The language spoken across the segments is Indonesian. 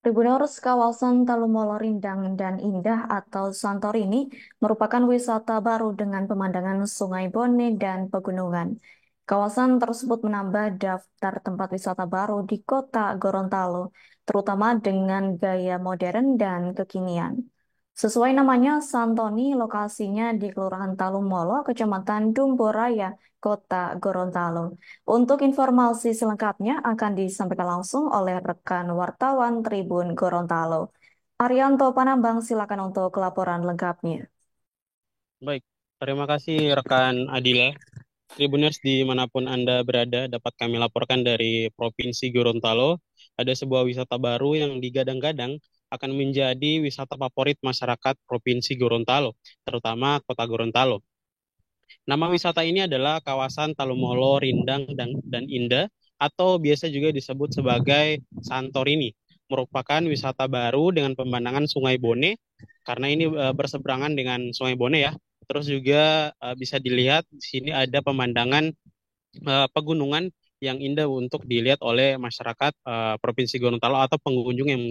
Tribuners kawasan Talumolo Rindang dan Indah atau Santorini merupakan wisata baru dengan pemandangan Sungai Bone dan pegunungan. Kawasan tersebut menambah daftar tempat wisata baru di kota Gorontalo, terutama dengan gaya modern dan kekinian. Sesuai namanya, Santoni lokasinya di Kelurahan Talumolo, Kecamatan Dumboraya, Kota Gorontalo. Untuk informasi selengkapnya akan disampaikan langsung oleh rekan wartawan Tribun Gorontalo. Arianto Panambang, silakan untuk laporan lengkapnya. Baik, terima kasih rekan Adila. Tribuners dimanapun Anda berada, dapat kami laporkan dari Provinsi Gorontalo. Ada sebuah wisata baru yang digadang-gadang akan menjadi wisata favorit masyarakat Provinsi Gorontalo, terutama Kota Gorontalo. Nama wisata ini adalah kawasan Talumolo, Rindang, dan Indah, atau biasa juga disebut sebagai Santorini. Merupakan wisata baru dengan pemandangan Sungai Bone, karena ini berseberangan dengan Sungai Bone ya. Terus juga bisa dilihat di sini ada pemandangan pegunungan yang indah untuk dilihat oleh masyarakat Provinsi Gorontalo atau pengunjung yang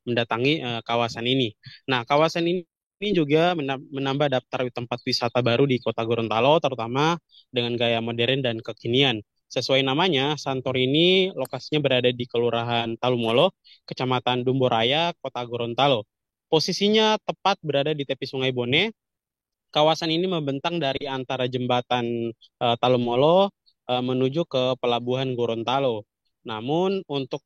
mendatangi kawasan ini. Nah, kawasan ini juga menambah daftar tempat wisata baru di Kota Gorontalo, terutama dengan gaya modern dan kekinian. Sesuai namanya, Santorini lokasinya berada di Kelurahan Talumolo, Kecamatan Dumboraya, Kota Gorontalo. Posisinya tepat berada di tepi Sungai Bone. Kawasan ini membentang dari antara jembatan Talumolo menuju ke pelabuhan Gorontalo. Namun untuk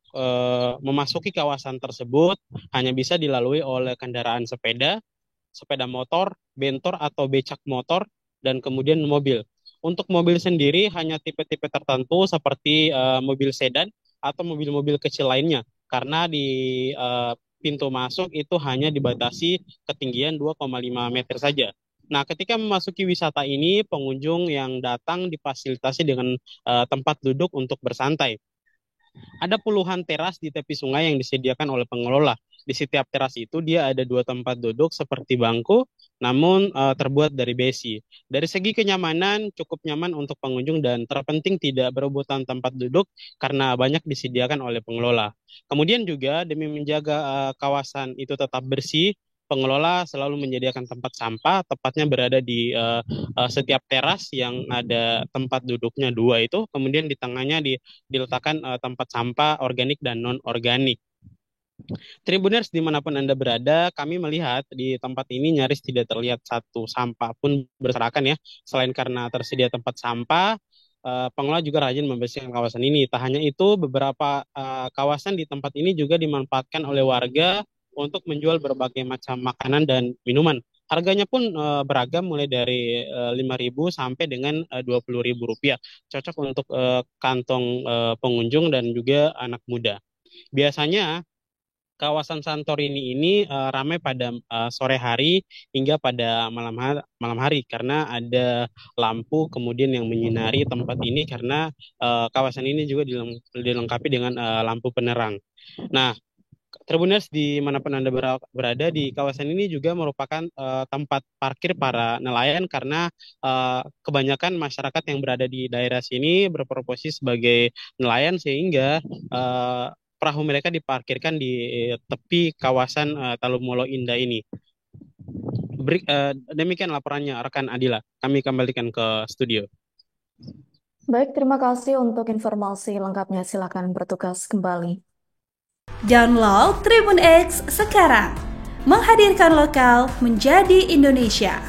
memasuki kawasan tersebut hanya bisa dilalui oleh kendaraan sepeda, sepeda motor, bentor atau becak motor, dan kemudian mobil. Untuk mobil sendiri hanya tipe-tipe tertentu seperti mobil sedan atau mobil-mobil kecil lainnya, karena di pintu masuk itu hanya dibatasi ketinggian 2,5 meter saja. Nah, ketika memasuki wisata ini, pengunjung yang datang difasilitasi dengan tempat duduk untuk bersantai. Ada puluhan teras di tepi sungai yang disediakan oleh pengelola. Di setiap teras itu dia ada dua tempat duduk seperti bangku, namun terbuat dari besi. Dari segi kenyamanan, cukup nyaman untuk pengunjung dan terpenting tidak berebutan tempat duduk karena banyak disediakan oleh pengelola. Kemudian juga demi menjaga kawasan itu tetap bersih, pengelola selalu menyediakan tempat sampah, tepatnya berada di setiap teras yang ada tempat duduknya dua itu, kemudian di tengahnya diletakkan tempat sampah organik dan non-organik. Tribuners dimanapun Anda berada, kami melihat di tempat ini nyaris tidak terlihat satu sampah pun berserakan ya. Selain karena tersedia tempat sampah, pengelola juga rajin membersihkan kawasan ini. Tak hanya itu, beberapa kawasan di tempat ini juga dimanfaatkan oleh warga untuk menjual berbagai macam makanan dan minuman. Harganya pun beragam mulai dari 5.000 sampai dengan 20.000 rupiah. Cocok untuk kantong pengunjung dan juga anak muda. Biasanya kawasan Santorini ini ramai pada sore hari hingga pada malam hari karena ada lampu kemudian yang menyinari tempat ini karena kawasan ini juga dilengkapi dengan lampu penerang. Nah, Tribuners dimanapun Anda berada di kawasan ini juga merupakan tempat parkir para nelayan karena kebanyakan masyarakat yang berada di daerah sini berprofesi sebagai nelayan sehingga perahu mereka diparkirkan di tepi kawasan Talumolo Indah ini. Demikian laporannya rekan Adila. Kami kembalikan ke studio. Baik, terima kasih untuk informasi lengkapnya. Silakan bertugas kembali. Download Tribun X sekarang. Menghadirkan lokal menjadi Indonesia.